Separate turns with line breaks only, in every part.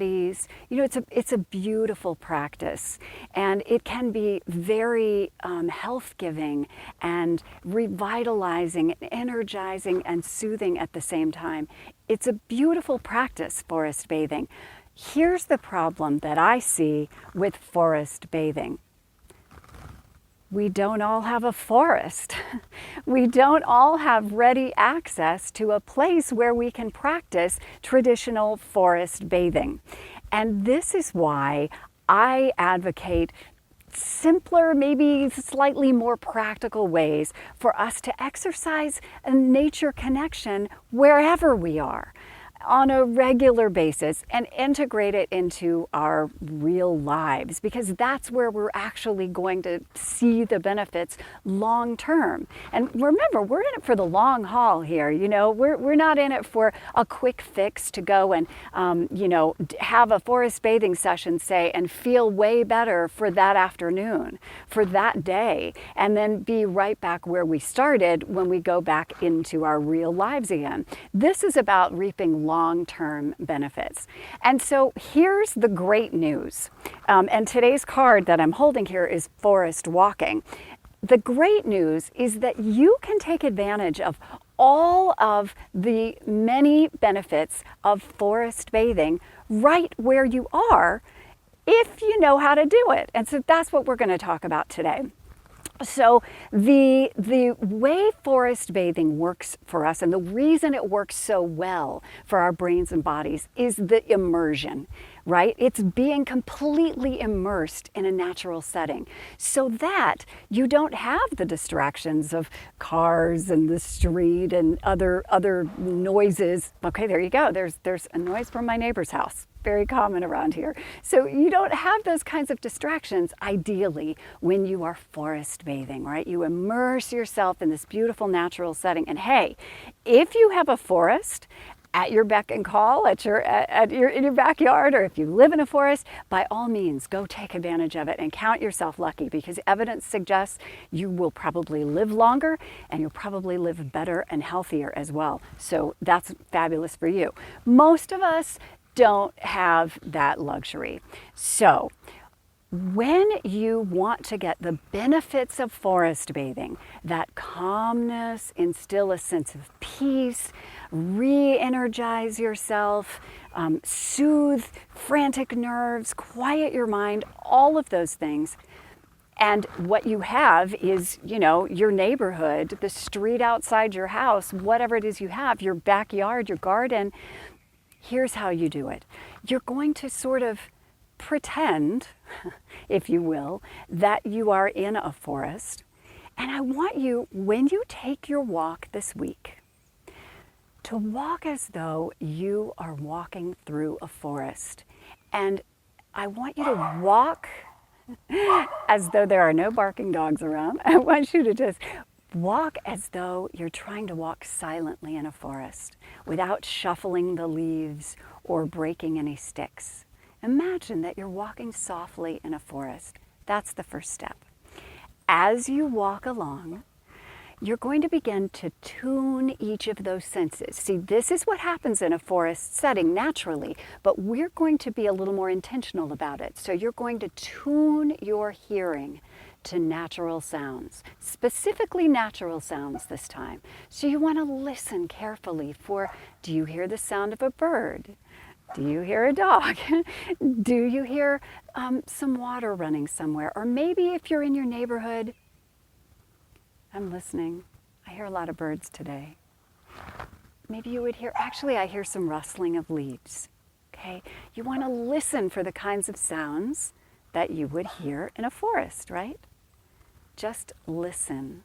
bodies. It's a beautiful practice, and it can be very health-giving and revitalizing, and energizing, and soothing at the same time. It's a beautiful practice, forest bathing. Here's the problem that I see with forest bathing. We don't all have a forest. We don't all have ready access to a place where we can practice traditional forest bathing. And this is why I advocate simpler, maybe slightly more practical ways for us to exercise a nature connection wherever we are, on a regular basis, and integrate it into our real lives, because that's where we're actually going to see the benefits long term. And remember, we're in it for the long haul here. We're not in it for a quick fix to go and have a forest bathing session, say, and feel way better for that afternoon, for that day, and then be right back where we started when we go back into our real lives again. This is about reaping long-term benefits. And so here's the great news. And today's card that I'm holding here is forest walking. The great news is that you can take advantage of all of the many benefits of forest bathing right where you are if you know how to do it. And so that's what we're going to talk about today. So the way forest bathing works for us, and the reason it works so well for our brains and bodies, is the immersion, right? It's being completely immersed in a natural setting so that you don't have the distractions of cars and the street and other noises. Okay, there you go. There's a noise from my neighbor's house. Very common around here. So you don't have those kinds of distractions, ideally, when you are forest bathing, right? You immerse yourself in this beautiful natural setting. And hey, if you have a forest at your beck and call, in your backyard, or if you live in a forest, by all means, go take advantage of it and count yourself lucky, because evidence suggests you will probably live longer and you'll probably live better and healthier as well. So that's fabulous for you. Most of us don't have that luxury. So when you want to get the benefits of forest bathing, that calmness, instill a sense of peace, re-energize yourself, soothe frantic nerves, quiet your mind, all of those things. And what you have is, your neighborhood, the street outside your house, whatever it is you have, your backyard, your garden. Here's how you do it. You're going to sort of pretend, if you will, that you are in a forest. And I want you, when you take your walk this week, to walk as though you are walking through a forest. And I want you to walk as though there are no barking dogs around. I want you to just walk as though you're trying to walk silently in a forest without shuffling the leaves or breaking any sticks. Imagine that you're walking softly in a forest. That's the first step. As you walk along, you're going to begin to tune each of those senses. See, this is what happens in a forest setting naturally, but we're going to be a little more intentional about it. So you're going to tune your hearing to natural sounds, specifically natural sounds this time. So you want to listen carefully for, do you hear the sound of a bird? Do you hear a dog? Do you hear some water running somewhere? Or maybe if you're in your neighborhood, I'm listening. I hear a lot of birds today. Maybe you would hear, actually I hear some rustling of leaves. Okay? You want to listen for the kinds of sounds that you would hear in a forest, right? Just listen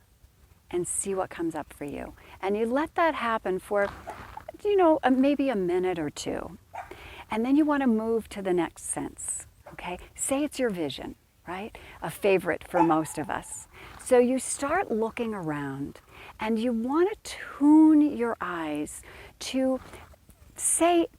and see what comes up for you. And you let that happen for, maybe a minute or two. And then you want to move to the next sense, okay? Say it's your vision, right? A favorite for most of us. So you start looking around and you want to tune your eyes to,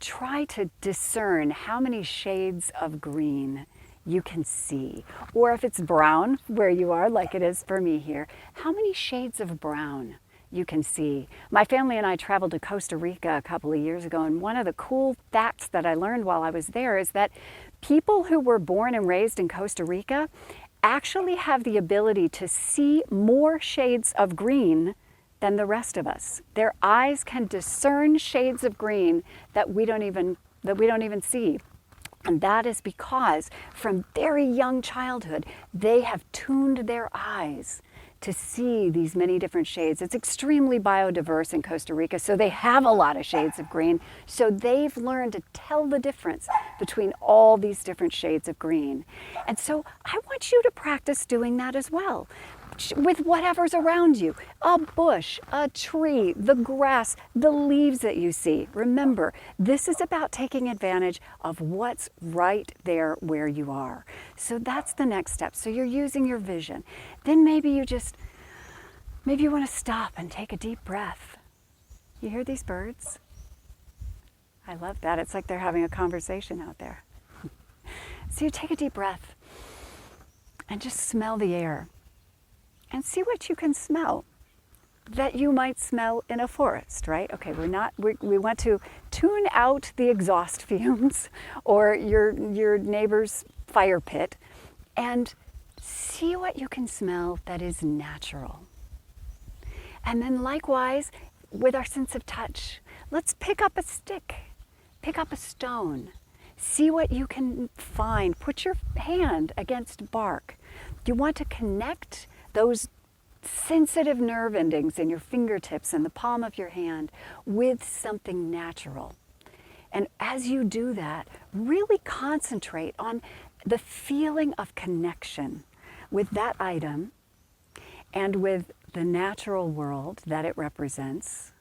try to discern how many shades of green you can see. Or if it's brown where you are, like it is for me here, how many shades of brown you can see. My family and I traveled to Costa Rica a couple of years ago, and one of the cool facts that I learned while I was there is that people who were born and raised in Costa Rica actually have the ability to see more shades of green than the rest of us. Their eyes can discern shades of green that we don't even see. And that is because from very young childhood, they have tuned their eyes to see these many different shades. It's extremely biodiverse in Costa Rica, so they have a lot of shades of green. So they've learned to tell the difference between all these different shades of green. And so I want you to practice doing that as well, with whatever's around you. A bush, a tree, the grass, the leaves that you see. Remember, this is about taking advantage of what's right there where you are. So that's the next step. So you're using your vision. Then maybe you want to stop and take a deep breath. You hear these birds? I love that. It's like they're having a conversation out there. So you take a deep breath and just smell the air. And see what you can smell that you might smell in a forest, right? Okay, we want to tune out the exhaust fumes or your neighbor's fire pit and see what you can smell that is natural. And then likewise, with our sense of touch, let's pick up a stick, pick up a stone, see what you can find. Put your hand against bark. You want to connect those sensitive nerve endings in your fingertips and the palm of your hand with something natural. And as you do that, really concentrate on the feeling of connection with that item and with the natural world that it represents.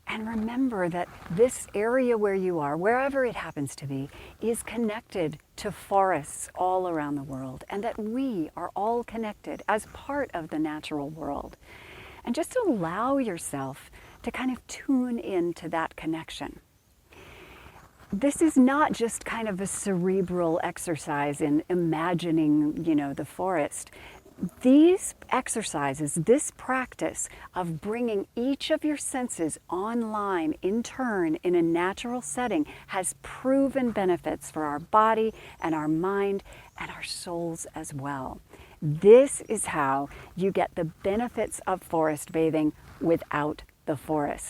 And remember that this area where you are, wherever it happens to be, is connected to forests all around the world, and that we are all connected as part of the natural world. And just allow yourself to kind of tune into that connection. This is not just kind of a cerebral exercise in imagining, the forest. These exercises, this practice of bringing each of your senses online in turn in a natural setting has proven benefits for our body and our mind and our souls as well. This is how you get the benefits of forest bathing without the forest.